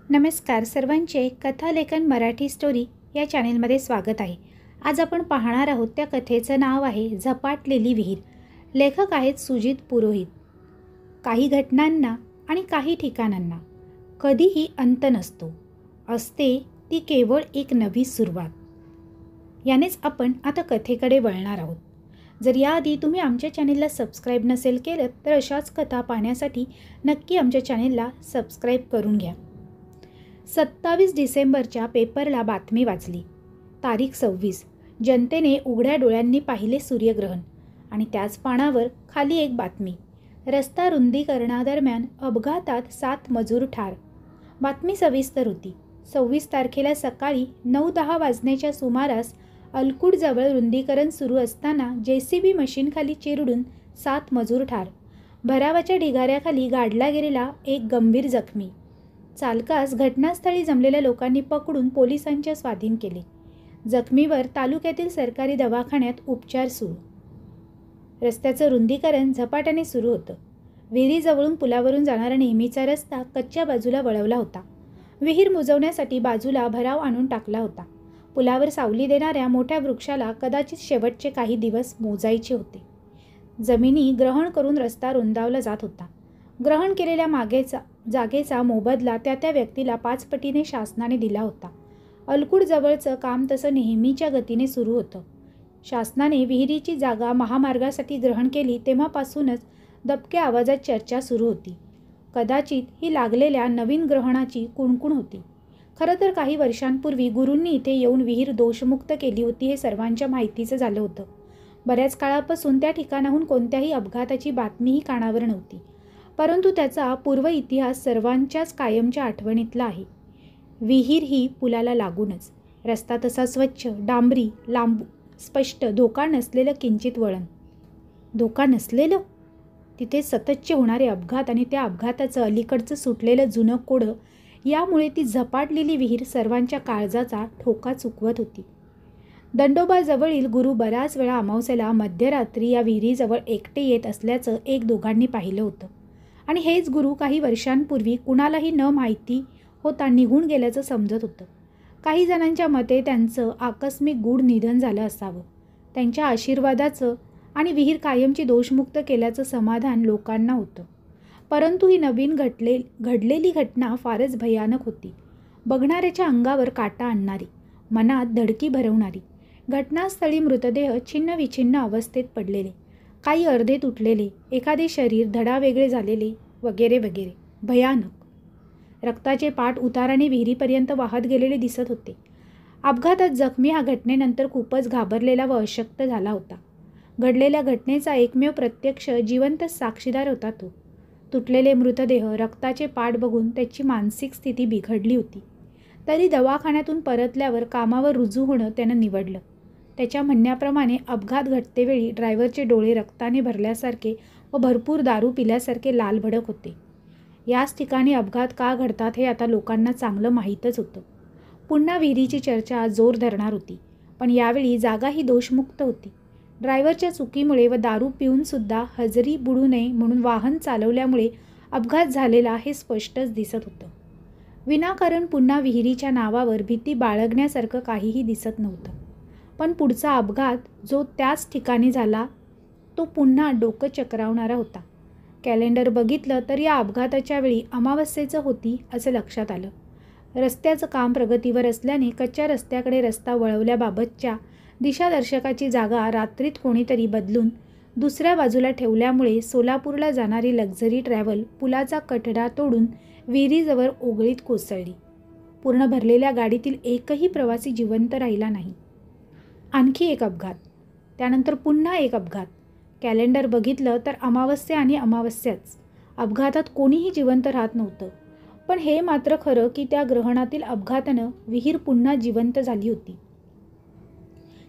नमस्कार सर्वांचे कथालेखन मराठी स्टोरी या चॅनेलमध्ये स्वागत आहे। आज आपण पाहणार आहोत त्या कथेचं नाव आहे झपाटलेली विहीर। लेखक आहेत सुजित पुरोहित। काही घटनांना आणि काही ठिकाणांना कधीही अंत नसतो, असते ती केवळ एक नवी सुरुवात। यानेच आपण आता कथेकडे वळणार आहोत। जर याआधी तुम्ही आमच्या चॅनेलला सबस्क्राईब नसेल केलं तर अशाच कथा पाहण्यासाठी नक्की आमच्या चॅनेलला सबस्क्राईब करून घ्या। 27 डिसेंबरच्या पेपरला बातमी वाचली। तारीख 26। जनतेने उघड्या डोळ्यांनी पाहिले सूर्यग्रहण आणि त्याच पानावर खाली एक बातमी, रस्ता रुंदीकरणादरम्यान अपघातात 7 मजूर ठार। बातमी सविस्तर होती। 26 तारखेला सकाळी 9-10 वाजण्याच्या सुमारास अलकुडजवळ रुंदीकरण सुरू असताना JCB मशीनखाली चिरडून 7 मजूर ठार। भरावाच्या ढिगाऱ्याखाली गाडला गेलेला एक गंभीर जखमी। चालकास घटनास्थळी जमलेल्या लोकांनी पकडून पोलिसांच्या स्वाधीन केले। जखमीवर तालुक्यातील सरकारी दवाखान्यात उपचार सुरू। रस्त्याचं रुंदीकरण झपाट्याने सुरू होतं। विहिरीजवळून पुलावरून जाणारा नेहमीचा रस्ता कच्च्या बाजूला वळवला होता। विहीर मुजवण्यासाठी बाजूला भराव आणून टाकला होता। पुलावर सावली देणाऱ्या मोठ्या वृक्षाला कदाचित शेवटचे काही दिवस मोजायचे होते। जमिनी ग्रहण करून रस्ता रुंदावला जात होता। ग्रहण केलेल्या जागेचा मोबदला त्या व्यक्तीला 5 पटीने शासनाने दिला होता। अलकुडजवळचं काम तसं नेहमीच्या गतीने सुरू होतं। शासनाने विहिरीची जागा महामार्गासाठी ग्रहण केली तेव्हापासूनच दबक्या आवाजात चर्चा सुरू होती। कदाचित ही लागलेल्या नवीन ग्रहणाची कुणकुण होती। खरं तर काही वर्षांपूर्वी गुरूंनी इथे येऊन विहीर दोषमुक्त केली होती हे सर्वांच्या माहितीचं झालं होतं। बऱ्याच काळापासून त्या ठिकाणाहून कोणत्याही अपघाताची बातमीही कानावर नव्हती, परंतु त्याचा पूर्व इतिहास सर्वांच्याच कायमच्या आठवणीतला आहे। विहीर ही पुलाला लागूनच, रस्ता तसा स्वच्छ, डांबरी, लांब, स्पष्ट, धोका नसलेलं किंचित वळण। धोका नसलेलं? तिथे सततचे होणारे अपघात आणि त्या अपघाताचं अलीकडचं सुटलेलं जुनं कोडं, यामुळे ती झपाटलेली विहीर सर्वांच्या काळजाचा ठोका चुकवत होती। दंडोबाजवळील गुरु बराच वेळा अमावस्येला मध्यरात्री या विहिरीजवळ एकटे येत असल्याचं 1-2घांनी पाहिलं होतं आणि हेच गुरु काही वर्षांपूर्वी कुणालाही न माहिती होता निघून गेल्याचं समजत होतं। काही जणांच्या मते त्यांचं आकस्मिक गूढ निधन झालं असावं। त्यांच्या आशीर्वादाचं आणि विहीर कायमची दोषमुक्त केल्याचं समाधान लोकांना होतं। परंतु ही नवीन घडलेली घटना फारच भयानक होती। बघणाऱ्याच्या अंगावर काटा आणणारी, मनात धडकी भरवणारी। घटनास्थळी मृतदेह छिन्न विछिन्न अवस्थेत पडलेले, काही अर्धे तुटलेले, एखादे शरीर धडावेगळे झालेले, वगैरे वगैरे। भयानक। रक्ताचे पाट उताराने विहिरीपर्यंत वाहत गेलेले दिसत होते। अपघातात जखमी हा घटनेनंतर खूपच घाबरलेला व अशक्त झाला होता। घडलेल्या घटनेचा एकमेव प्रत्यक्ष जिवंत साक्षीदार होता तो। तुटलेले मृतदेह, रक्ताचे पाट बघून त्याची मानसिक स्थिती बिघडली होती। तरी दवाखान्यातून परतल्यावर कामावर रुजू होणं त्यानं निवडलं। त्याच्या म्हणण्याप्रमाणे अपघात घटतेवेळी ड्रायव्हरचे डोळे रक्ताने भरल्यासारखे व भरपूर दारू पिल्यासारखे लालभडक होते। याच ठिकाणी अपघात का घडतात हे आता लोकांना चांगलं माहीतच होतं। पुन्हा विहिरीची चर्चा जोर धरणार होती, पण यावेळी जागा ही दोषमुक्त होती। ड्रायव्हरच्या चुकीमुळे व दारू पिऊनसुद्धा हजेरी बुडू नये म्हणून वाहन चालवल्यामुळे अपघात झालेला हे स्पष्टच दिसत होतं। विनाकारण पुन्हा विहिरीच्या नावावर भीती बाळगण्यासारखं काहीही दिसत नव्हतं। पण पुढचा अपघात जो त्याच ठिकाणी झाला तो पुन्हा डोकं चक्रावणारा होता। कॅलेंडर बघितलं तर या अपघाताच्या वेळी अमावस्येचं होती असं लक्षात आलं। रस्त्याचं काम प्रगतीवर असल्याने कच्च्या रस्त्याकडे रस्ता वळवल्याबाबतच्या दिशादर्शकाची जागा रात्रीत कोणीतरी बदलून दुसऱ्या बाजूला ठेवल्यामुळे सोलापूरला जाणारी लक्झरी ट्रॅव्हल पुलाचा कठडा तोडून विहिरीजवळ ओघळीत कोसळली। पूर्ण भरलेल्या गाडीतील एकही प्रवासी जिवंत राहिला नाही। आणखी एक अपघात, त्यानंतर पुन्हा एक अपघात। कॅलेंडर बघितलं तर अमावस्या आणि अमावस्याच। अपघातात कोणीही जिवंत राहत नव्हतं। पण हे मात्र खरं की त्या ग्रहणातील अपघातानं विहीर पुन्हा जिवंत झाली होती।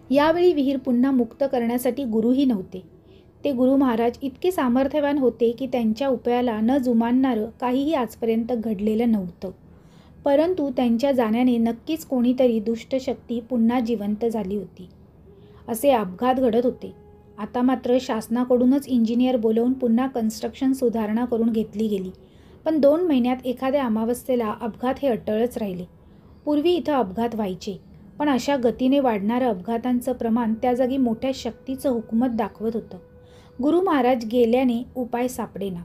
यावेळी विहीर पुन्हा मुक्त करण्यासाठी गुरुही नव्हते। ते गुरु महाराज इतके सामर्थ्यवान होते की त्यांच्या उपायाला न जुमानणारं काहीही आजपर्यंत घडलेलं नव्हतं। परंतु त्यांच्या जाण्याने नक्कीच कोणीतरी दुष्ट शक्ती पुन्हा जिवंत झाली होती। असे अपघात घडत होते। आता मात्र शासनाकडूनच इंजिनियर बोलवून पुन्हा कन्स्ट्रक्शन सुधारणा करून घेतली गेली। पण 2 महिन्यात एखाद्या अमावस्येला अपघात हे अटळच राहिले. पूर्वी इथं अपघात व्हायचे, पण अशा गतीने वाढणारं अपघातांचं प्रमाण त्या जागी मोठ्या शक्तीचं हुकूमत दाखवत होतं. गुरु महाराज गेल्याने उपाय सापडेना.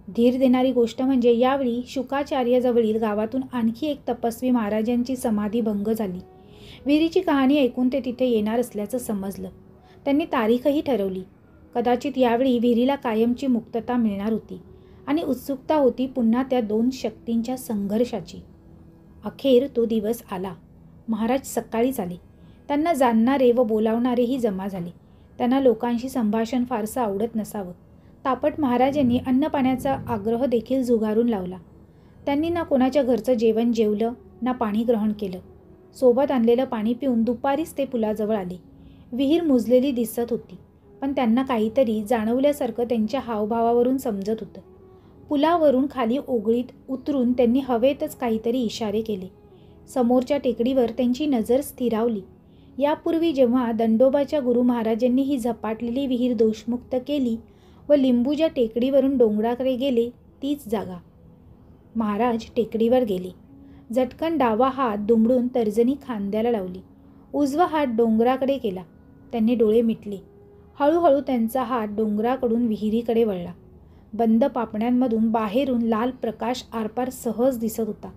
धीर देणारी गोष्ट म्हणजे यावेळी शुकाचार्याजवळील गावातून आणखी एक तपस्वी महाराजांची समाधी भंग झाली. विहिरीची कहाणी ऐकून ते तिथे येणार असल्याचं समजलं. त्यांनी तारीखही ठरवली. कदाचित यावेळी विहिरीला कायमची मुक्तता मिळणार होती आणि उत्सुकता होती पुन्हा त्या 2 शक्तींच्या संघर्षाची. अखेर तो दिवस आला. महाराज सकाळीच आले. त्यांना जाणणारे व बोलावणारेही जमा झाले. त्यांना लोकांशी संभाषण फारसं आवडत नसावं. तापट महाराजांनी अन्नपाण्याचा आग्रह देखील झुगारून लावला. त्यांनी ना कोणाच्या घरचं जेवण जेवलं ना पाणी ग्रहण केलं. सोबत आणलेलं पाणी पिऊन दुपारीच ते पुलाजवळ आले. विहीर मुजलेली दिसत होती, पण त्यांना काहीतरी जाणवल्यासारखं त्यांच्या हावभावावरून समजत होतं. पुलावरून खाली ओघळीत उतरून त्यांनी हवेतच काहीतरी इशारे केले. समोरच्या टेकडीवर त्यांची नजर स्थिरावली. यापूर्वी जेव्हा दंडोबाच्या गुरु महाराजांनी ही झपाटलेली विहीर दोषमुक्त केली व लिंबूच्या टेकडीवरून डोंगराकडे गेले, तीच जागा. महाराज टेकडीवर गेले. झटकन डावा हात दुमडून तर्जनी खांद्याला लावली. उजवा हात डोंगराकडे केला. त्यांनी डोळे मिटले. हळूहळू त्यांचा हात डोंगराकडून विहिरीकडे वळला. बंद पापण्यांमधून बाहेरून लाल प्रकाश आरपार सहज दिसत होता.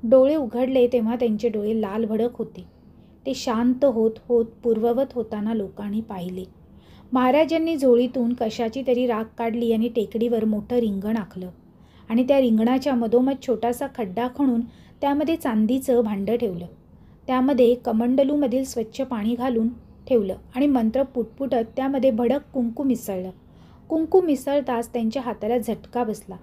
डोळे उघडले तेव्हा त्यांचे डोळे लाल भडक होते. ते शांत होत होत पूर्ववत होताना लोकांनी पाहिले. महाराजांनी झोळीतून कशाची तरी राख काढली आणि टेकडीवर मोठं रिंगण आखलं आणि त्या रिंगणाच्या मधोमध छोटासा खड्डा खणून त्यामध्ये चांदीचं भांडं ठेवलं. त्यामध्ये कमंडलूमधील स्वच्छ पाणी घालून ठेवलं आणि मंत्र पुटपुटत त्यामध्ये भडक कुंकू मिसळलं. कुंकू मिसळताच त्यांच्या हाताला झटका बसला.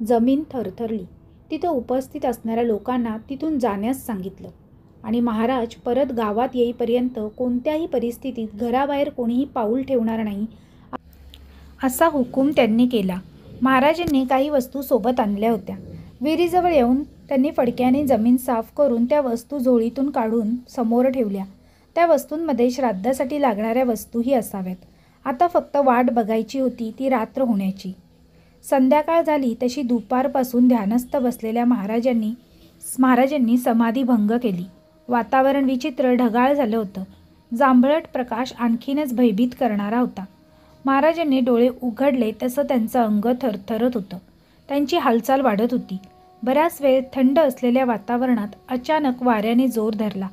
जमीन थरथरली. तिथं उपस्थित असणाऱ्या लोकांना तिथून जाण्यास सांगितलं आणि महाराज परत गावात येईपर्यंत कोणत्याही परिस्थितीत घराबाहेर कोणीही पाऊल ठेवणार नाही असा हुकूम त्यांनी केला. महाराजांनी काही वस्तू सोबत आणल्या होत्या. विहिरीजवळ येऊन त्यांनी फडक्याने जमीन साफ करून त्या वस्तू झोळीतून काढून समोर ठेवल्या. त्या वस्तूंमध्ये श्राद्धासाठी लागणाऱ्या वस्तूही असाव्यात. आता फक्त वाट बघायची होती ती रात्र होण्याची. संध्याकाळ झाली तशी दुपारपासून ध्यानस्थ बसलेल्या महाराजांनी समाधी भंग केली. वातावरण विचित्र ढगाळ झालं होतं. जांभळट प्रकाश आणखीनच भयभीत करणारा होता. महाराजांनी डोळे उघडले तसं त्यांचं अंग थरथरत होतं. त्यांची हालचाल वाढत होती. बराच वेळ थंड असलेल्या वातावरणात अचानक वाऱ्याने जोर धरला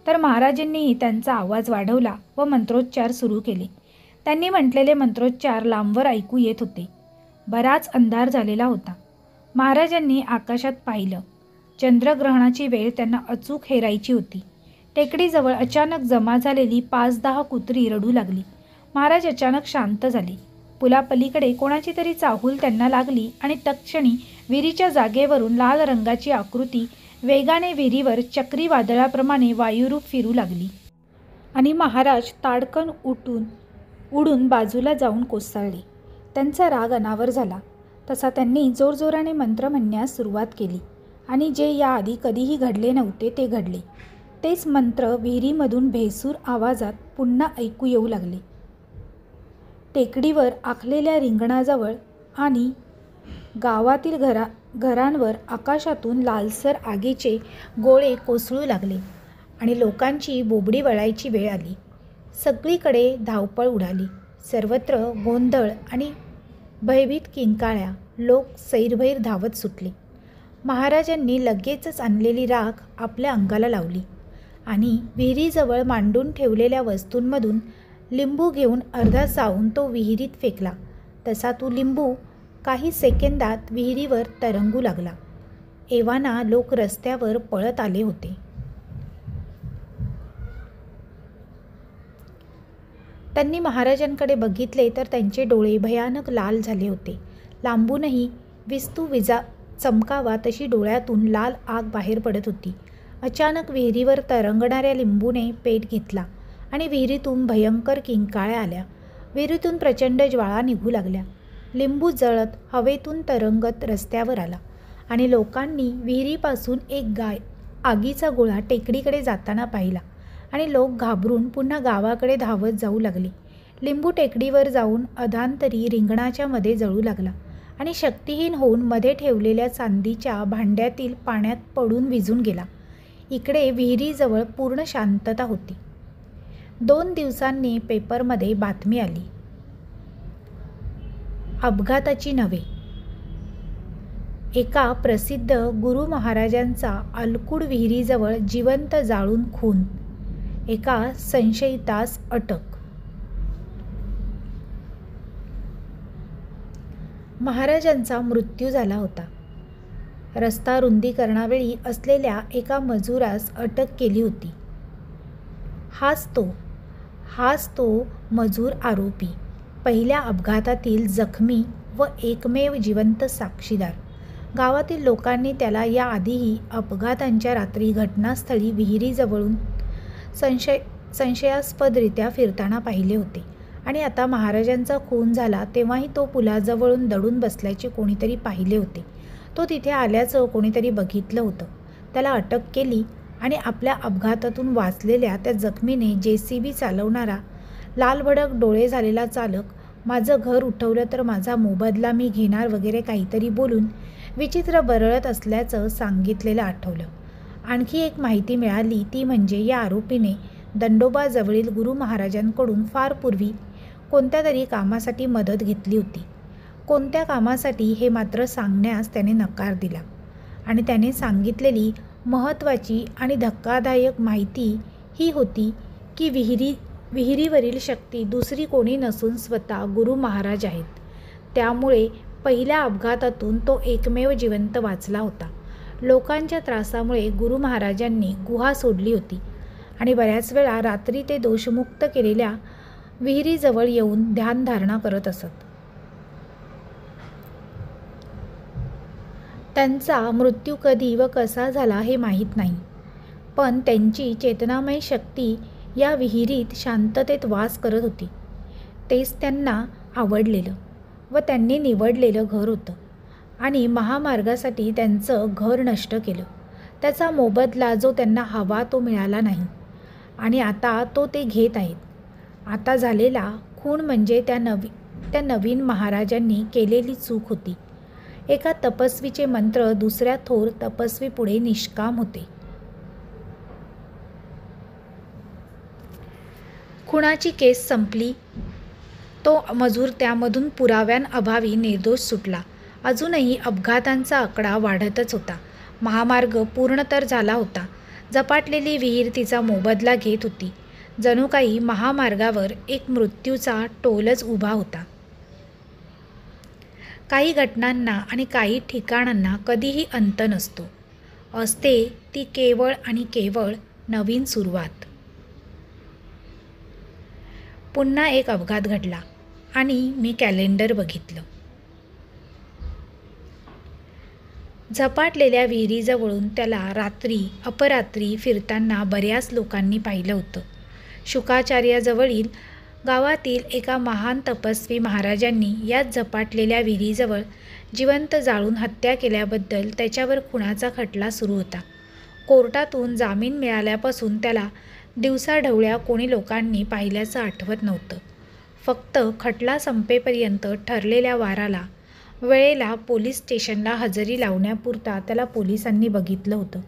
तर महाराजांनीही त्यांचा आवाज वाढवला व मंत्रोच्चार सुरू केले. त्यांनी म्हटलेले मंत्रोच्चार लांबवर ऐकू येत होते. बराच अंधार झालेला होता. महाराजांनी आकाशात पाहिलं. चंद्रग्रहणाची वेळ त्यांना अचूक हेरायची होती. टेकडीजवळ अचानक जमा झालेली 5-10 कुत्री रडू लागली. महाराज अचानक शांत झाले. पुलापलीकडे कोणाची तरी चाहूल त्यांना लागली आणि तत्क्षणी विहिरीच्या जागेवरून लाल रंगाची आकृती वेगाने विहिरीवर चक्रीवादळाप्रमाणे वायुरूप फिरू लागली आणि महाराज ताडकन उडून बाजूला जाऊन कोसळले. त्यांचा राग अनावर झाला. तसा त्यांनी जोरजोराने मंत्र म्हणण्यास सुरुवात केली आणि जे याआधी कधीही घडले नव्हते ते घडले. तेच मंत्र विहिरीमधून भेसूर आवाजात पुन्हा ऐकू येऊ लागले. टेकडीवर आखलेल्या रिंगणाजवळ आणि गावातील घरांवर आकाशातून लालसर आगीचे गोळे कोसळू लागले आणि लोकांची बोबडी वळायची वेळ आली. सगळीकडे धावपळ उडाली. सर्वत्र गोंधळ आणि भयभीत किंकाळ्या. लोक सैरभैर धावत सुटले. महाराजांनी लगेचच आणलेली राख आपल्या अंगाला लावली आणि विहिरीजवळ मांडून ठेवलेल्या वस्तूंमधून लिंबू घेऊन अर्धा चावून तो विहिरीत फेकला. तसा तो लिंबू काही सेकंदात विहिरीवर तरंगू लागला. एव्हाना लोक रस्त्यावर पळत आले होते. त्यांनी महाराजांकडे बघितले तर त्यांचे डोळे भयानक लाल झाले होते. लांबूनही विस्तू विजा चमकावा तशी डोळ्यातून लाल आग बाहेर पडत होती. अचानक विहिरीवर तरंगणाऱ्या लिंबूने पेट घेतला आणि विहिरीतून भयंकर किंकाळ्या आल्या. विहिरीतून प्रचंड ज्वाळा निघू लागल्या. लिंबू जळत हवेतून तरंगत रस्त्यावर आला आणि लोकांनी विहिरीपासून एक आगीचा गोळा टेकडीकडे जाताना पाहिला आणि लोक घाबरून पुन्हा गावाकडे धावत जाऊ लागले. लिंबू टेकडीवर जाऊन अधांतरी रिंगणाच्या मध्ये जळू लागला आणि शक्तिहीन होऊन मध्ये ठेवलेल्या चांदीच्या भांड्यातील पाण्यात पडून विझून गेला. इकडे विहिरीजवळ पूर्ण शांतता होती. 2 दिवसांनी पेपरमध्ये बातमी आली. अपघाताची नव्हे. एका प्रसिद्ध गुरु महाराजांचा अलकुड विहिरीजवळ जिवंत जाळून खून. एका संशयितास अटक. महाराजांचा मृत्यू झाला होता. रस्ता रुंदीकरणावेळी असलेल्या एका मजुरास अटक केली होती. हाच तो मजूर आरोपी, पहिल्या अपघातातील जखमी व एकमेव जिवंत साक्षीदार. गावातील लोकांनी त्याला याआधीही अपघातांच्या रात्री घटनास्थळी विहिरीजवळून संशयास्पदरित्या फिरताना पाहिले होते आणि आता महाराजांचा खून झाला तेव्हाही तो पुलाजवळून दडून बसल्याचे कोणीतरी पाहिले होते. तो तिथे आल्याचं कोणीतरी बघितलं होतं. त्याला अटक केली आणि आपल्या अपघातातून वाचलेल्या त्या जखमीने JCB चालवणारा, लालभडक डोळे झालेला चालक, माझं घर उठवलं तर माझा मोबदला मी घेणार वगैरे काहीतरी बोलून विचित्र बरळत असल्याचं सांगितलेलं आठवलं. आणखी एक माहिती मिळाली ती म्हणजे या आरोपीने दंडोबाजवळील गुरु महाराजांकडून फार पूर्वी कोणत्या तरी कामासाठी मदत घेतली होती. कोणत्या कामासाठी हे मात्र सांगण्यास त्याने नकार दिला आणि त्याने सांगितलेली महत्त्वाची आणि धक्कादायक माहिती ही होती की विहिरीवरील शक्ती दुसरी कोणी नसून स्वतः गुरु महाराज आहेत. त्यामुळे पहिल्या अपघातातून तो एकमेव जिवंत वाचला होता. लोकांच्या त्रासामुळे गुरु महाराजांनी गुहा सोडली होती आणि बऱ्याच वेळा रात्री ते दोषमुक्त केलेल्या विहिरीजवळ येऊन ध्यानधारणा करत असत. त्यांचा मृत्यू कधी व कसा झाला हे माहीत नाही, पण त्यांची चेतनामय शक्ती या विहिरीत शांततेत वास करत होती. तेच त्यांना आवडलेलं व त्यांनी निवडलेलं घर होतं आणि महामार्गासाठी त्यांचं घर नष्ट केलं. त्याचा मोबदला जो त्यांना हवा तो मिळाला नाही आणि आता तो ते घेत आहेत. आता झालेला खून म्हणजे त्या नवीन महाराजांनी केलेली चूक होती. एका तपस्वीचे मंत्र दुसऱ्या थोर तपस्वीपुढे निष्काम होते. खुनाची केस संपली. तो मजूर त्यामधून पुराव्यांअभावी निर्दोष सुटला. अजूनही अपघातांचा आकडा वाढतच होता. महामार्ग पूर्ण तर झाला होता. झपाटलेली विहीर तिचा मोबदला घेत होती. जणू काही महामार्गावर एक मृत्यूचा टोलच उभा होता. काही घटनांना आणि काही ठिकाणांना कधीही अंत नसतो. असते ती केवळ आणि केवळ नवीन सुरुवात. पुन्हा एक अपघात घडला आणि मी कॅलेंडर बघितलं. झपाटलेल्या विहिरीजवळून त्याला अपरात्री फिरताना बऱ्याच लोकांनी पाहिलं होतं. शुकाचार्याजवळील गावातील एका महान तपस्वी महाराजांनी याच झपाटलेल्या विहिरीजवळ जिवंत जाळून हत्या केल्याबद्दल त्याच्यावर खुनाचा खटला सुरू होता. कोर्टातून जामीन मिळाल्यापासून त्याला दिवसाढवळ्या कोणी लोकांनी पाहिल्याचं आठवत नव्हतं. फक्त खटला संपेपर्यंत ठरलेल्या वेळेला पोलीस स्टेशनला हजेरी लावण्यापुरता त्याला पोलिसांनी बघितलं होतं.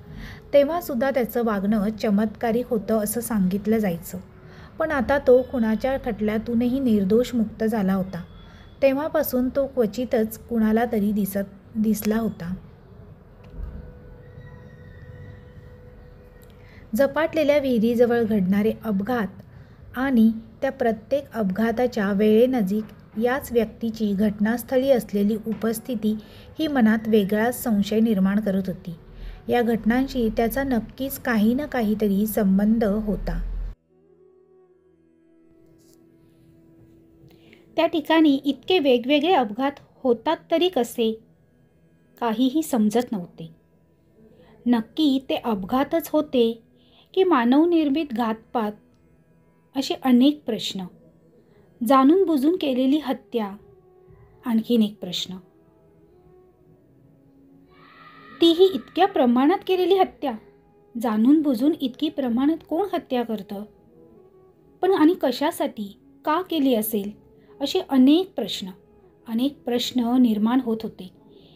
तेव्हासुद्धा त्याचं वागणं चमत्कारिक होतं असं सांगितलं जायचं. पण आता तो खुनाच्या खटल्यातूनही निर्दोष मुक्त झाला होता. तेव्हापासून तो क्वचितच कुणाला तरी दिसला होता. झपाटलेल्या विहिरीजवळ घडणारे अपघात आणि त्या प्रत्येक अपघाताच्या वेळेनजीक याच व्यक्तीची घटनास्थळी असलेली उपस्थिती ही मनात वेगळाच संशय निर्माण करत होती. या घटनांशी त्याचा नक्कीच काही ना काहीतरी संबंध होता. त्या ठिकाणी इतके वेगवेगळे अपघात होतात तरी कसे? काहीही समजत नव्हते. नक्की ते अपघातच होते की मानवनिर्मित घातपात? असे अनेक प्रश्न. जाणून बुजून केलेली हत्या? आणखीन एक प्रश्न. तीही इतक्या प्रमाणात केलेली हत्या. जाणून बुजून इतकी प्रमाणात कोण हत्या करतं? पण आणि कशासाठी? का केली असेल? असे अनेक प्रश्न. अनेक प्रश्न निर्माण होत होते.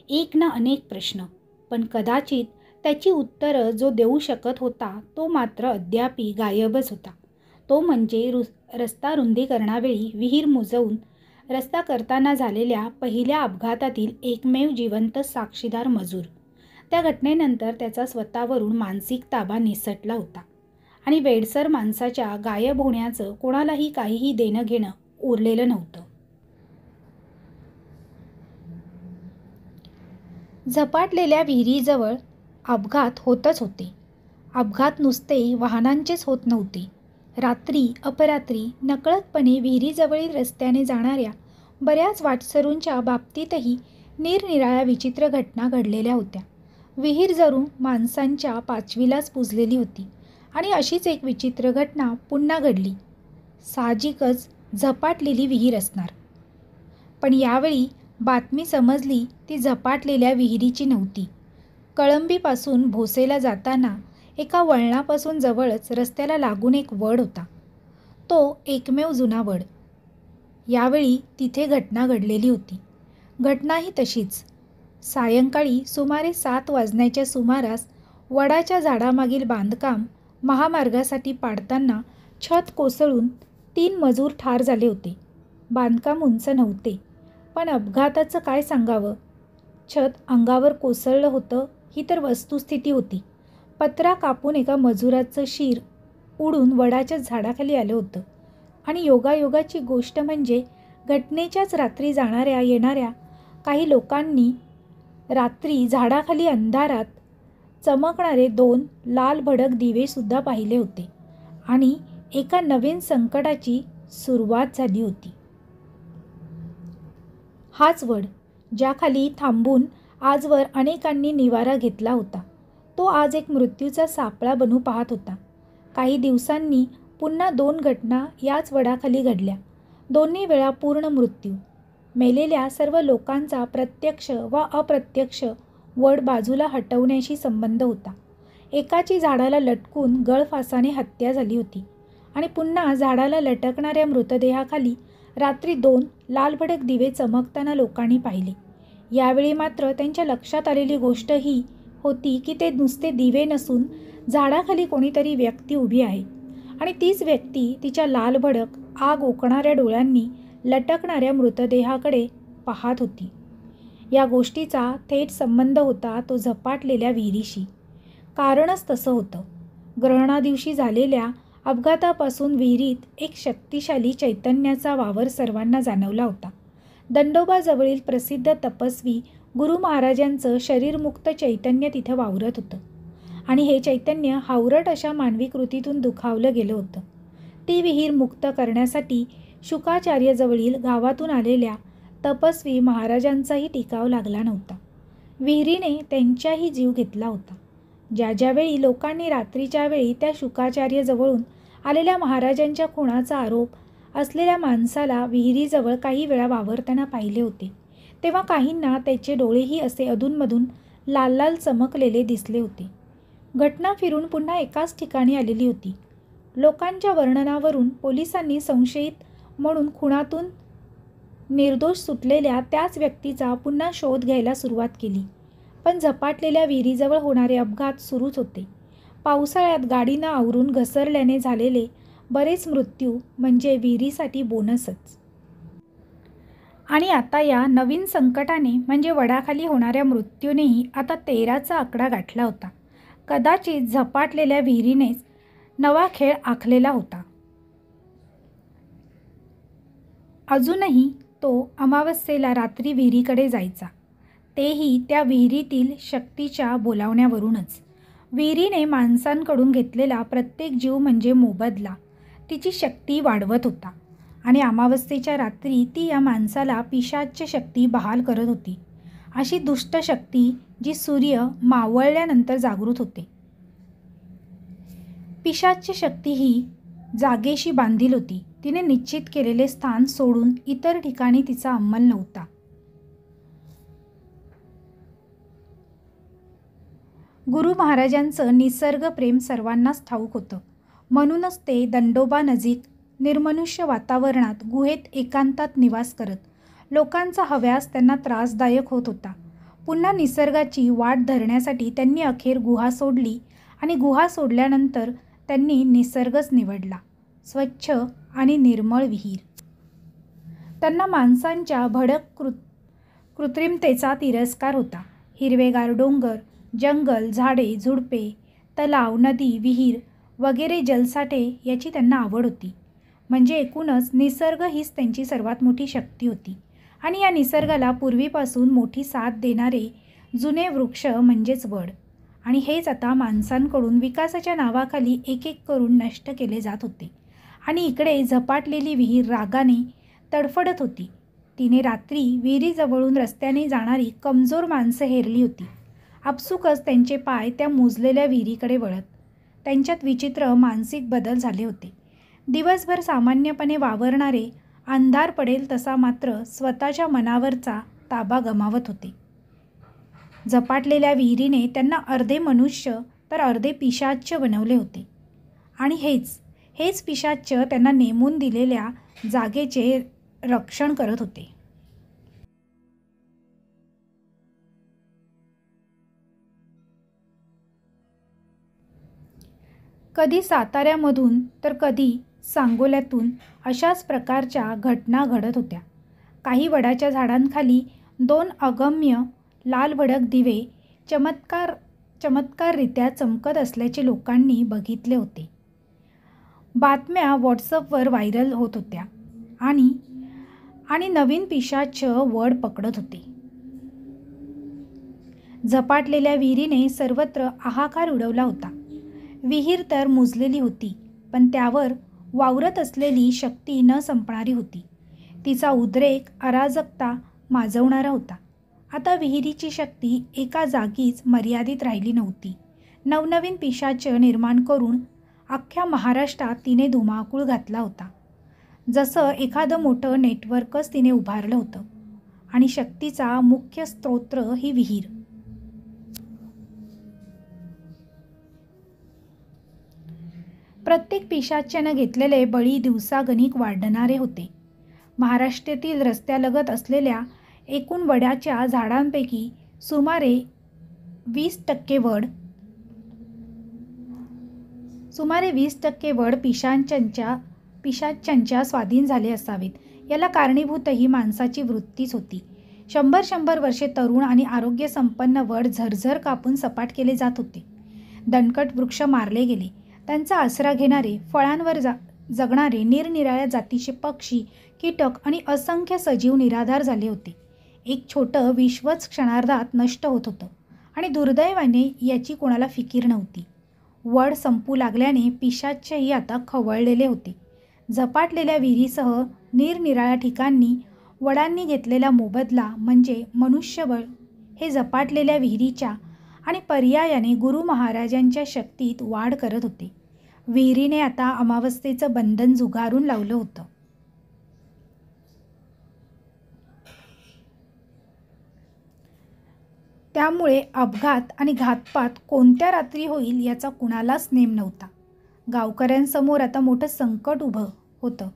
एक ना अनेक प्रश्न, पण कदाचित त्याची उत्तरं जो देऊ शकत होता तो मात्र अद्यापी गायबच होता. तो म्हणजे रस्ता रुंदीकरणावेळी विहीर मुजवून रस्ता करताना झालेल्या पहिल्या अपघातातील एकमेव जिवंत साक्षीदार मजूर. त्या घटनेनंतर त्याचा स्वतःवरून मानसिक ताबा निसटला होता आणि वेडसर माणसाच्या गायब होण्याचं कोणालाही काहीही देणं घेणं उरलेलं नव्हतं. झपाटलेल्या विहिरीजवळ अपघात होतच होते. अपघात नुसते वाहनांचेच होत नव्हते. रात्री अपरात्री नकळतपणे विहिरीजवळील रस्त्याने जाणाऱ्या बऱ्याच वाटसरूंच्या बाबतीतही निरनिराळ्या विचित्र घटना घडलेल्या होत्या. विहीर जणू माणसांच्या पाचवीलाच पुजलेली होती आणि अशीच एक विचित्र घटना पुन्हा घडली. साहजिकच झपाटलेली विहीर असणार. पण यावेळी बातमी समजली ती झपाटलेल्या विहिरीची नव्हती. कळंबीपासून भोसेला जाताना एका वळणापासून जवळच रस्त्याला लागून एक वड होता. तो एकमेव जुना वड. यावेळी तिथे घटना घडलेली होती. घटनाही तशीच. सायंकाळी सुमारे 7 वाजण्याच्या सुमारास वडाच्या झाडामागील बांधकाम महामार्गासाठी पाडताना छत कोसळून 3 मजूर ठार झाले होते. बांधकाम उंच नव्हते, पण अपघाताचं काय सांगावं. छत अंगावर कोसळलं होतं ही तर वस्तुस्थिती होती. पत्रा कापून एका मजुराचं शिर उडून वडाच्या झाडाखाली आलं होतं आणि योगायोगाची गोष्ट म्हणजे घटनेच्याच रात्री जाणाऱ्या येणाऱ्या काही लोकांनी रात्री झाडाखाली अंधारात चमकणारे 2 लाल भडक दिवेसुद्धा पाहिले होते आणि एका नवीन संकटाची सुरुवात झाली होती. हाच वड ज्याखाली थांबून आजवर अनेकांनी निवारा घेतला होता, तो आज एक मृत्यूचा सापळा बनू पाहत होता. काही दिवसांनी पुन्हा 2 घटना याच वडाखाली घडल्या. दोन्ही वेळा पूर्ण मृत्यू. मेलेल्या सर्व लोकांचा प्रत्यक्ष वा अप्रत्यक्ष वड बाजूला हटवण्याशी संबंध होता. एकाची झाडाला लटकून गळफासाने हत्या झाली होती आणि पुन्हा झाडाला लटकणाऱ्या मृतदेहाखाली रात्री 2 लालभडक दिवे चमकताना लोकांनी पाहिले. यावेळी मात्र त्यांच्या लक्षात आलेली गोष्ट ही होती की ते नुसते दिवे नसून झाडाखाली कोणीतरी व्यक्ती उभी आहे आणि तीच व्यक्ती तिच्या लालभडक आग ओकणाऱ्या डोळ्यांनी लटकणाऱ्या मृतदेहाकडे पाहत होती. या गोष्टीचा थेट संबंध होता तो झपाटलेल्या विहिरीशी. कारणच तसं होतं. ग्रहणादिवशी झालेल्या अपघातापासून विहिरीत एक शक्तिशाली चैतन्याचा वावर सर्वांना जाणवला होता. दंडोबाजवळील प्रसिद्ध तपस्वी गुरु महाराजांचं शरीरमुक्त चैतन्य तिथं वावरत होतं आणि हे चैतन्य हावरट अशा मानवी कृतीतून दुखावलं गेलं होतं. ती विहीर मुक्त करण्यासाठी शुकाचार्यजवळील गावातून आलेल्या तपस्वी महाराजांचाही टिकाव लागला नव्हता. विहिरीने त्यांचाही जीव घेतला होता. ज्या वेळी लोकांनी रात्रीच्या वेळी त्या शुकाचार्यजवळून आलेल्या महाराजांच्या खुनाचा आरोप असलेल्या माणसाला विहिरीजवळ काही वेळा वावरताना पाहिले होते, तेव्हा काहींना त्याचे डोळेही असे अधूनमधून लाल लाल चमकलेले दिसले होते. घटना फिरून पुन्हा एकाच ठिकाणी आलेली होती. लोकांच्या वर्णनावरून पोलिसांनी संशयित म्हणून खुनातून निर्दोष सुटलेल्या त्याच व्यक्तीचा पुन्हा शोध घ्यायला सुरुवात केली. पण झपाटलेल्या विहिरीजवळ होणारे अपघात सुरूच होते. पावसाळ्यात गाडीनं आवरून घसरल्याने झालेले बरेच मृत्यू म्हणजे विहिरीसाठी बोनसच. आणि आता या नवीन संकटाने म्हणजे वडाखाली होणाऱ्या मृत्यूनेही आता 13चा आकडा गाठला होता. कदाचित झपाटलेल्या विहिरीनेच नवा खेळ आखलेला होता. अजूनही तो अमावस्येला रात्री विहिरीकडे जायचा, तेही त्या विहिरीतील शक्तीच्या बोलावण्यावरूनच. विहिरीने माणसांकडून घेतलेला प्रत्येक जीव म्हणजे मोबदला तिची शक्ती वाढवत होता आणि अमावस्येच्या रात्री ती या माणसाला पिशाच्य शक्ती बहाल करत होती, अशी दुष्ट शक्ती जी सूर्य मावळल्यानंतर जागृत होते. पिशाच्य शक्ती ही जागेशी बांधील होती. तिने निश्चित केलेले स्थान सोडून इतर ठिकाणी तिचा अंमल नव्हता. गुरु महाराजांचं निसर्ग प्रेम सर्वांनाच ठाऊक होतं. म्हणूनच ते दंडोबा नजीक निर्मनुष्य वातावरणात गुहेत एकांतात निवास करत लोकांचा हव्यास त्यांना त्रासदायक होत होता. पुन्हा निसर्गाची वाट धरण्यासाठी त्यांनी अखेर गुहा सोडली आणि गुहा सोडल्यानंतर त्यांनी निसर्गच निवडला, स्वच्छ आणि निर्मळ विहीर. त्यांना माणसांच्या भडक कृत्रिमतेचा तिरस्कार होता. हिरवेगार डोंगर, जंगल, झाडे, झुडपे, तलाव, नदी, विहीर वगैरे जलसाठे याची त्यांना आवड होती. म्हणजे एकूणच निसर्ग हीच त्यांची सर्वात मोठी शक्ती होती. आणि या निसर्गाला पूर्वीपासून मोठी साथ देणारे जुने वृक्ष म्हणजेच वड. आणि हेच आता माणसांकडून विकासाच्या नावाखाली एक एक करून नष्ट केले जात होते. आणि इकडे झपाटलेली विहीर रागाने तडफडत होती. तिने रात्री विहिरीजवळून रस्त्याने जाणारी कमजोर माणसं हेरली होती. आपसुकच त्यांचे पाय त्या मुजलेल्या विहिरीकडे वळत. त्यांच्यात विचित्र मानसिक बदल झाले होते. दिवसभर सामान्यपणे वावरणारे अंधार पडेल तसा मात्र स्वतःच्या मनावरचा ताबा गमावत होते. झपाटलेल्या विहिरीने त्यांना अर्धे मनुष्य तर अर्धे पिशाच्च बनवले होते. आणि हेच पिशाच्च त्यांना नेमून दिलेल्या जागेचे रक्षण करत होते. कधी साताऱ्यामधून तर कधी सांगोल्यातून अशाच प्रकारच्या घटना घडत होत्या. काही वडाच्या झाडांखाली 2 अगम्य लाल भडक दिवे चमत्काररित्या चमकत असल्याचे लोकांनी बघितले होते. बातम्या व्हॉट्सअपवर व्हायरल होत होत्या आणि नवीन पिशाच वड पकडत होते. झपाटलेल्या विहिरीने सर्वत्र हाहाकार उडवला होता. विहीर तर मुजलेली होती, पण त्यावर वावरत असलेली शक्ती न संपणारी होती. तिचा उद्रेक अराजकता माजवणारा होता. आता विहिरीची शक्ती एका जागीच मर्यादित राहिली नव्हती. नवनवीन पिशाच निर्माण करून अख्ख्या महाराष्ट्रात तिने धुमाकूळ घातला होता. जसं एखादं मोठं नेटवर्कच तिने उभारलं होतं. आणि शक्तीचा मुख्य स्रोत ही विहीर. प्रत्येक पिशाच्यानं घेतलेले बळी दिवसागणिक वाढणारे होते. महाराष्ट्रातील रस्त्यालगत असलेल्या एकूण वडाच्या झाडांपैकी सुमारे 20% वड पिशाच्यांच्या स्वाधीन झाले असावेत. याला कारणीभूत ही माणसाची वृत्तीच होती. 100 वर्षे तरुण आणि आरोग्यसंपन्न वड झरझर कापून सपाट केले जात होते. दणकट वृक्ष मारले गेले. त्यांचा आसरा घेणारे, फळांवर जगणारे निरनिराळ्या जातीचे पक्षी, कीटक आणि असंख्य सजीव निराधार झाले होते. एक छोटं विश्वच क्षणार्धात नष्ट होत होतं. आणि दुर्दैवाने याची कोणाला फिकीर नव्हती. वड संपू लागल्याने पिशाच्चही आता खवळलेले होते. झपाटलेल्या विहिरीसह निरनिराळ्या ठिकाणी वडांनी घेतलेला मोबदला म्हणजे मनुष्यबळ हे झपाटलेल्या विहिरीच्या आणि पर्यायाने गुरु महाराजांच्या शक्तीत वाढ करत होते. विहिरीने आता अमावस्थेचं बंधन झुगारून लावलं होतं. त्यामुळे अपघात आणि घातपात कोणत्या रात्री होईल याचा कुणालाच नेम नव्हता. गावकऱ्यांसमोर आता मोठं संकट उभं होतं.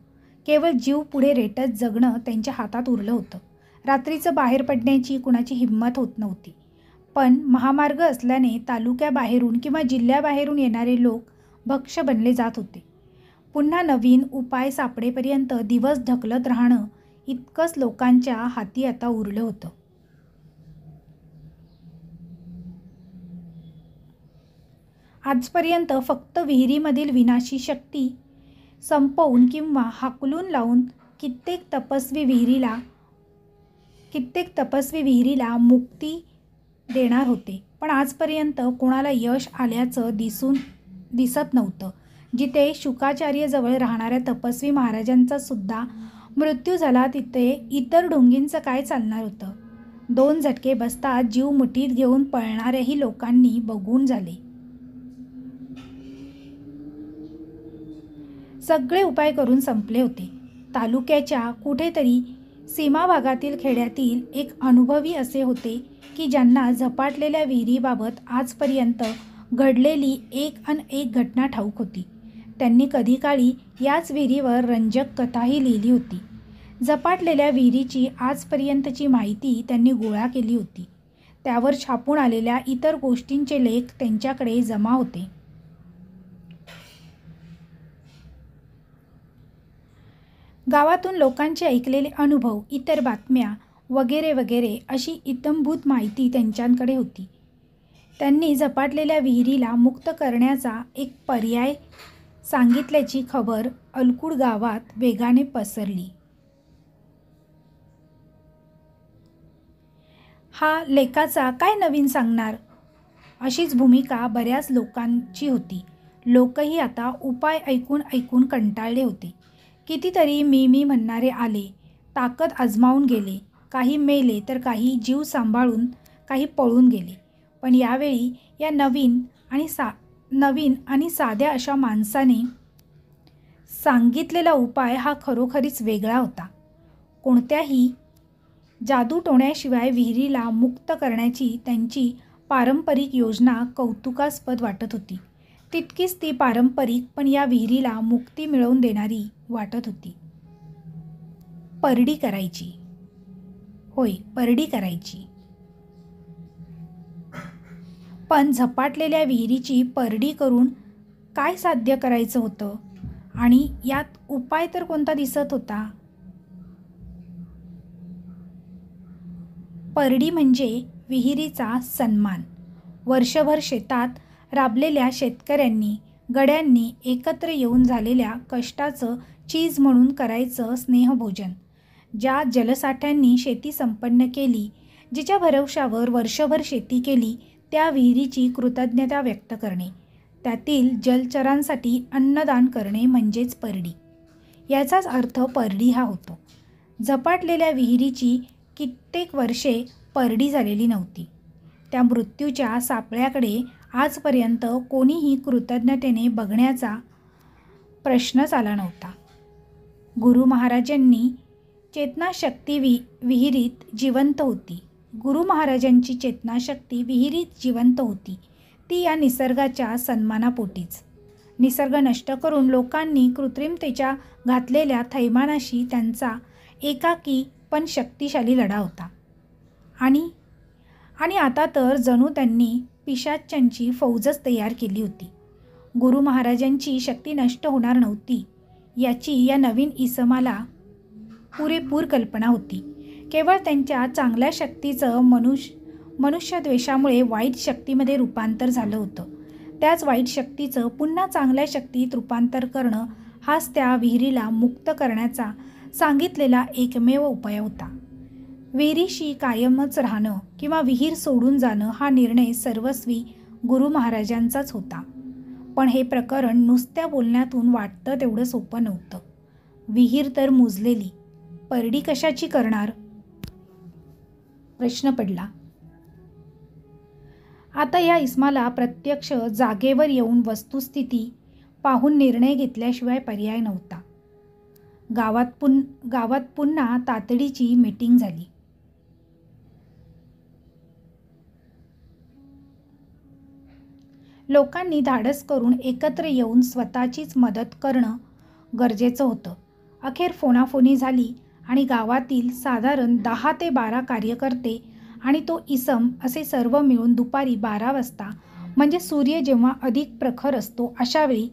केवळ जीव पुढे रेटत जगणं त्यांच्या हातात उरलं होतं. रात्रीचं बाहेर पडण्याची कुणाची हिंमत होत नव्हती. पण महामार्ग असल्याने तालुक्याबाहेरून किंवा जिल्ह्याबाहेरून येणारे लोक भक्ष्य बनले जात होते. पुन्हा नवीन उपाय सापडेपर्यंत दिवस ढकलत राहणं इतकंच लोकांच्या हाती आता उरलं होतं. आजपर्यंत फक्त विहिरीमधील विनाशी शक्ती संपवून किंवा हाकलून लावून कित्येक तपस्वी विहिरीला मुक्ती देणार होते. पण आजपर्यंत कोणाला यश आल्याचं दिसत नव्हतं. जिथे शुकाचार्यजवळ राहणाऱ्या तपस्वी महाराजांचा सुद्धा मृत्यू झाला तिथे इतर ढोंगींचं काय चालणार होतं. 2 झटके बसतात जीव मुठीत घेऊन पळणाऱ्याही लोकांनी बघून झाले. सगळे उपाय करून संपले होते. तालुक्याच्या कुठेतरी सीमा भागातील खेड्यातील एक अनुभवी असे होते की ज्यांना झपाटलेल्या विहिरीबाबत आजपर्यंत घडलेली एक घटना ठाऊक होती. त्यांनी कधी काळी याच विहिरीवर रंजक कथाही लिहिली होती. झपाटलेल्या विहिरीची आजपर्यंतची माहिती त्यांनी गोळा केली होती. त्यावर छापून आलेल्या इतर गोष्टींचे लेख त्यांच्याकडे जमा होते. गावातून लोकांचे ऐकलेले अनुभव, इतर बातम्या वगैरे वगैरे अशी इत्थंभूत माहिती त्यांच्याकडे होती. त्यांनी झपाटलेल्या विहिरीला मुक्त करण्याचा एक पर्याय सांगितल्याची खबर अलकुड गावात वेगाने पसरली. हा लेखाचा काय नवीन सांगणार, अशीच भूमिका बऱ्याच लोकांची होती. लोकही आता उपाय ऐकून ऐकून कंटाळले होते. कितीतरी मी म्हणणारे आले, ताकद आजमावून गेले. काही मेले तर काही जीव सांभाळून काही पळून गेले. पण यावेळी या नवीन आणि साध्या अशा माणसाने सांगितलेला उपाय हा खरोखरीच वेगळा होता. कोणत्याही जादूटोण्याशिवाय विहिरीला मुक्त करण्याची त्यांची पारंपरिक योजना कौतुकास्पद वाटत होती. तितकीच ती पारंपरिक पण या विहिरीला मुक्ती मिळवून देणारी वाटत होती. परडी करायची. होय, परडी करायची. पण झपाटलेल्या विहिरीची परडी करून काय साध्य करायचं होतं आणि यात उपाय तर कोणता दिसत होता? परडी म्हणजे विहिरीचा सन्मान. वर्षभर शेतात राबलेल्या शेतकऱ्यांनी, गड्यांनी एकत्र येऊन झालेल्या कष्टाचं चीज म्हणून करायचं स्नेहभोजन. ज्या जलसाठ्यांनी शेती संपन्न केली, जिच्या भरवशावर वर्षभर शेती केली, त्या विहिरीची कृतज्ञता व्यक्त करणे, त्यातील जलचरांसाठी अन्नदान करणे म्हणजेच परडी. याचाच अर्थ परडी हा होतो. झपाटलेल्या विहिरीची कित्येक वर्षे परडी झालेली नव्हती. त्या मृत्यूच्या सापळ्याकडे आजपर्यंत कोणीही कृतज्ञतेने बघण्याचा प्रश्नच आला नव्हता. गुरु महाराजांनी चेतनाशक्ती विहिरीत जिवंत होती. गुरु महाराजांची चेतनाशक्ती विहिरीत जिवंत होती. ती या निसर्गाच्या सन्मानापोटीच. निसर्ग नष्ट करून लोकांनी कृत्रिमतेच्या घातलेल्या थैमानाशी त्यांचा एकाकी पण शक्तिशाली लढा होता. आणि आता तर जणू त्यांनी पिशाच्यांची फौजच तयार केली होती. गुरु महाराजांची शक्ती नष्ट होणार नव्हती याची या नवीन इसमाला पुरेपूर कल्पना होती. केवळ त्यांच्या चांगल्या शक्तीचं मनुष्यद्वेषामुळे वाईट शक्तीमध्ये रूपांतर झालं होतं. त्याच वाईट शक्तीचं पुन्हा चांगल्या शक्तीत रूपांतर करणं हाच त्या विहिरीला मुक्त करण्याचा सांगितलेला एकमेव उपाय होता. विहिरीशी कायमच राहणं किंवा विहीर सोडून जाणं हा निर्णय सर्वस्वी गुरु महाराजांचाच होता. पण हे प्रकरण नुसत्या बोलण्यातून वाटतं तेवढं सोपं नव्हतं. विहीर तर मुजलेली, परडी कशाची करणार? प्रश्न पडला. आता या इस्माला प्रत्यक्ष जागेवर येऊन वस्तुस्थिती पाहून निर्णय घेतल्याशिवाय पर्याय नव्हता. गावात पुन्हा तातडीची मीटिंग झाली. लोकांनी धाडस करून एकत्र येऊन स्वतःचीच मदत करणं गरजेचं होतं. अखेर फोनाफोनी झाली आणि गावातील साधारण 10 ते 12 कार्यकर्ते आणि तो इसम असे सर्व मिळून दुपारी 12 वाजता म्हणजे सूर्य जेव्हा अधिक प्रखर असतो अशावेळी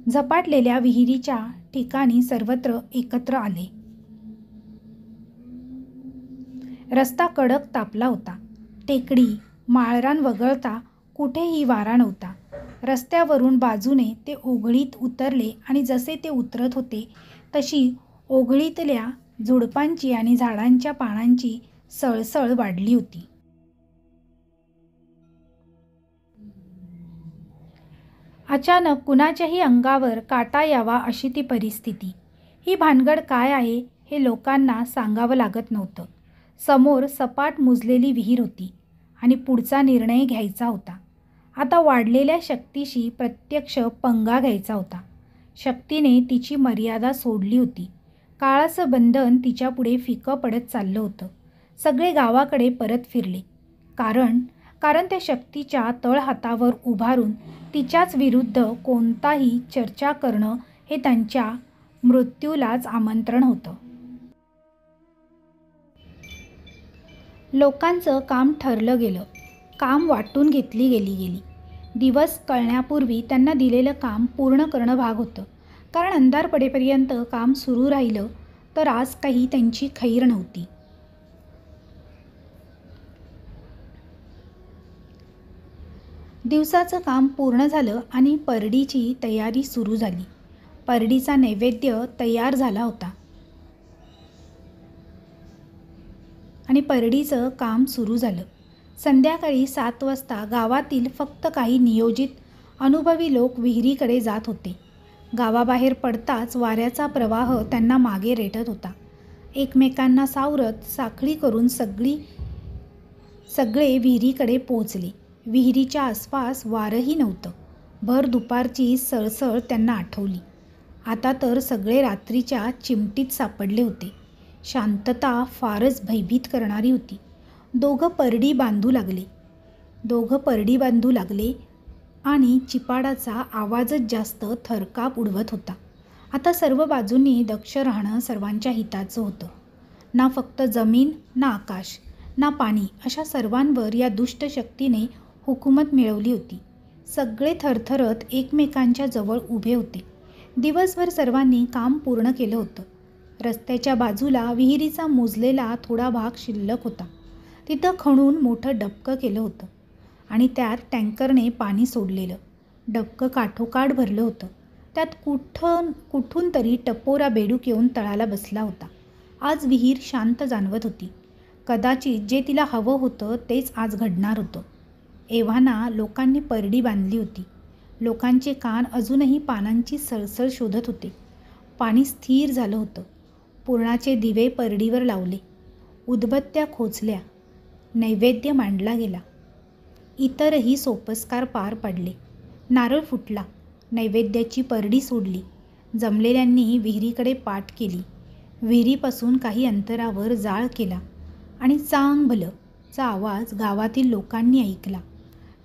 झपाटलेल्या विहिरीच्या ठिकाणी सर्वत्र एकत्र आले. रस्ता कडक तापला होता. टेकडी, माळरान वगळता कुठेही वारा नव्हता. रस्त्यावरून बाजूने ते ओघळीत उतरले आणि जसे ते उतरत होते तशी ओघळीतल्या झुडपांची आणि झाडांच्या पानांची सळसळ वाढली होती. अचानक कुणाच्याही अंगावर काटा यावा अशी ती परिस्थिती. ही भानगड काय आहे हे लोकांना सांगावं लागत नव्हतं. समोर सपाट मुजलेली विहीर होती आणि पुढचा निर्णय घ्यायचा होता. आता वाढलेल्या शक्तीशी प्रत्यक्ष पंगा घ्यायचा होता. शक्तीने तिची मर्यादा सोडली होती. काळाचं बंधन तिच्यापुढे फिकं पडत चाललं होतं. सगळे गावाकडे परत फिरले. कारण त्या शक्तीच्या तळहातावर उभारून तिच्याच विरुद्ध कोणताही चर्चा करणं हे त्यांच्या मृत्यूलाच आमंत्रण होतं. लोकांचं काम ठरलं गेलं, काम वाटून घेतली गेली. दिवस कळण्यापूर्वी त्यांना दिलेलं काम पूर्ण करणं भाग होतं, कारण अंधार पडेपर्यंत काम सुरू राहिलं तर आज काही त्यांची खैर नव्हती. दिवसाचं काम पूर्ण झालं आणि परडीची तयारी सुरू झाली. परडीचा नैवेद्य तयार झाला होता आणि परडीचं काम सुरू झालं. संध्याकाळी 7 वाजता गावातील फक्त काही नियोजित अनुभवी लोक विहिरीकडे जात होते. गावाबाहेर पडताच वाऱ्याचा प्रवाह त्यांना मागे रेटत होता. एकमेकांना सावरत साखळी करून सगळे विहिरीकडे पोहोचले. विहिरीच्या आसपास वारही नव्हतं. भर दुपारची सळसळ त्यांना आठवली. आता तर सगळे रात्रीच्या चिमटीत सापडले होते. शांतता फारच भयभीत करणारी होती. दोघं परडी बांधू लागले आणि चिपाडाचा आवाजच जास्त थरकाप उडवत होता. आता सर्व बाजूंनी दक्ष राहणं सर्वांच्या हिताचं होतं. ना फक्त जमीन, ना आकाश, ना पाणी अशा सर्वांवर या दुष्ट शक्तीने हुकूमत मिळवली होती. सगळे थरथरत एकमेकांच्या जवळ उभे होते. दिवसभर सर्वांनी काम पूर्ण केलं होतं. रस्त्याच्या बाजूला विहिरीचा मुजलेला थोडा भाग शिल्लक होता. तिथं खणून मोठं डबकं केलं होतं आणि त्यात टँकरने पाणी सोडलेलं. डबकं काठोकाठ भरलं होतं. त्यात कुठून तरी टपोरा बेडूक येऊन तळाला बसला होता. आज विहीर शांत जाणवत होती. कदाचित जे तिला हवं होतं तेच आज घडणार होतं. एव्हाना लोकांनी परडी बांधली होती. लोकांचे कान अजूनही पानांची सळसळ शोधत होते. पाणी स्थिर झालं होतं. पुरणाचे दिवे परडीवर लावले. उदबत्त्या खोचल्या. नैवेद्य मांडला गेला. इतरही सोपस्कार पार पडले. नारळ फुटला. नैवेद्याची परडी सोडली. जमलेल्यांनी विहिरीकडे पाठ केली. विहिरीपासून काही अंतरावर जाळ केला आणि चांग भलं चा आवाज गावातील लोकांनी ऐकला.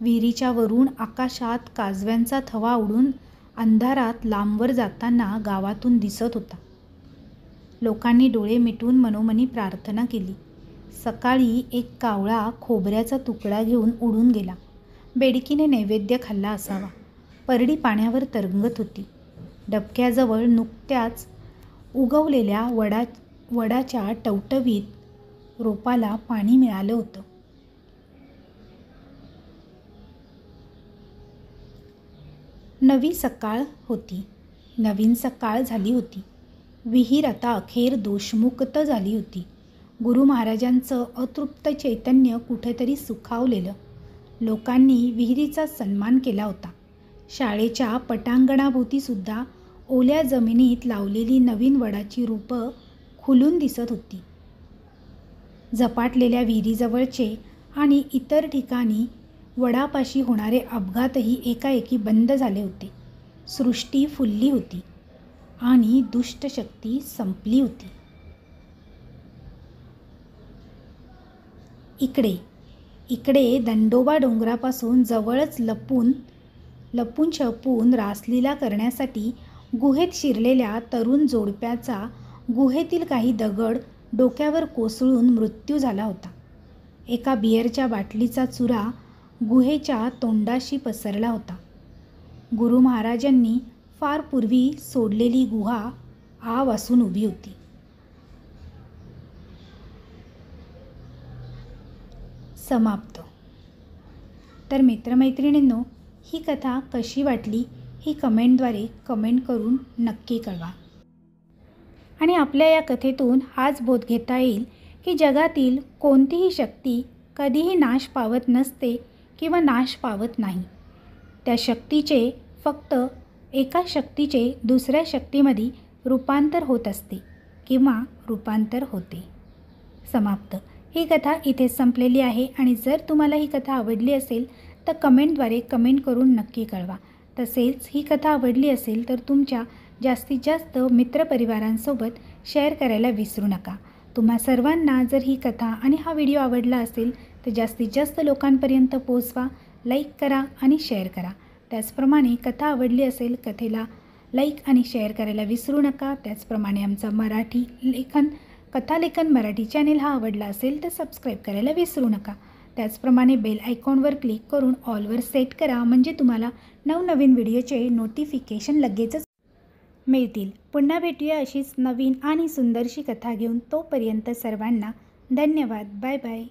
विहिरीच्या वरून आकाशात काजव्यांचा थवा उडून अंधारात लांबवर जाताना गावातून दिसत होता. लोकांनी डोळे मिटून मनोमनी प्रार्थना केली. सकाळी एक कावळा खोबऱ्याचा तुकडा घेऊन उडून गेला. बेडकीने नैवेद्य खाल्ला असावा. परडी पाण्यावर तरंगत होती. डबक्याजवळ नुकत्याच उगवलेल्या वडाच्या टवटवीत रोपाला पाणी मिळालं होतं. नवीन सकाळ झाली होती. विहीर आता अखेर दोषमुक्त झाली होती. गुरु महाराजांचं अतृप्त चैतन्य कुठेतरी सुखावलेलं. लोकांनी विहिरीचा सन्मान केला होता. शाळेच्या पटांगणाभोवतीसुद्धा ओल्या जमिनीत लावलेली नवीन वडाची रोपं खुलून दिसत होती. झपाटलेल्या विहिरीजवळचे आणि इतर ठिकाणी वडापाशी होणारे अपघातही एकाएकी बंद झाले होते. सृष्टी फुलली होती आणि दुष्ट शक्ती संपली होती. इकडे दंडोबा डोंगरापासून जवळच लपून छपून रासलीला करण्यासाठी गुहेत शिरलेल्या तरुण जोडप्याचा गुहेतील काही दगड डोक्यावर कोसळून मृत्यू झाला होता. एका बिअरच्या बाटलीचा चुरा गुहेच्या तोंडाशी पसरला होता. गुरु महाराजांनी फार पूर्वी सोडलेली गुहा आ वासून उभी होती. समाप्त. तर मित्रमैत्रिणींनो, ही कथा कशी वाटली ही कमेंटद्वारे कमेंट करून नक्की कळवा. आणि आपल्या या कथेतून हाच बोध घेता येईल की जगातील कोणतीही शक्ती कधीही नाश पावत नसते किंवा नाश पावत नाही. त्या शक्तीचे फक्त एका शक्तीचे दुसऱ्या शक्तीमध्ये रूपांतर होत असते किंवा रूपांतर होते. समाप्त. ही कथा इथेच संपलेली आहे आणि जर तुम्हाला ही कथा आवडली असेल तर कमेंटद्वारे कमेंट करून नक्की कळवा. तसेच ही कथा आवडली असेल तर तुमच्या जास्तीत जास्त मित्रपरिवारांसोबत शेअर करायला विसरू नका. तुम्हा सर्वांना जर ही कथा आणि हा व्हिडिओ आवडला असेल तर जास्तीत जास्त लोकांपर्यंत पोहोचवा, लाईक करा आणि शेअर करा. त्याचप्रमाणे कथा आवडली असेल कथेला लाईक आणि शेअर करायला विसरू नका. त्याचप्रमाणे आमचा मराठी लेखन कथालेखन मराठी चॅनेल हा आवडला असेल तर सबस्क्राईब करायला विसरू नका. त्याचप्रमाणे बेल आयकॉनवर क्लिक करून ऑलवर सेट करा, म्हणजे तुम्हाला नवनवीन व्हिडिओचे नोटिफिकेशन लगेचच मिळतील. पुन्हा भेटूया अशीच नवीन आणि सुंदरशी कथा घेऊन. तोपर्यंत सर्वांना धन्यवाद. Bye bye.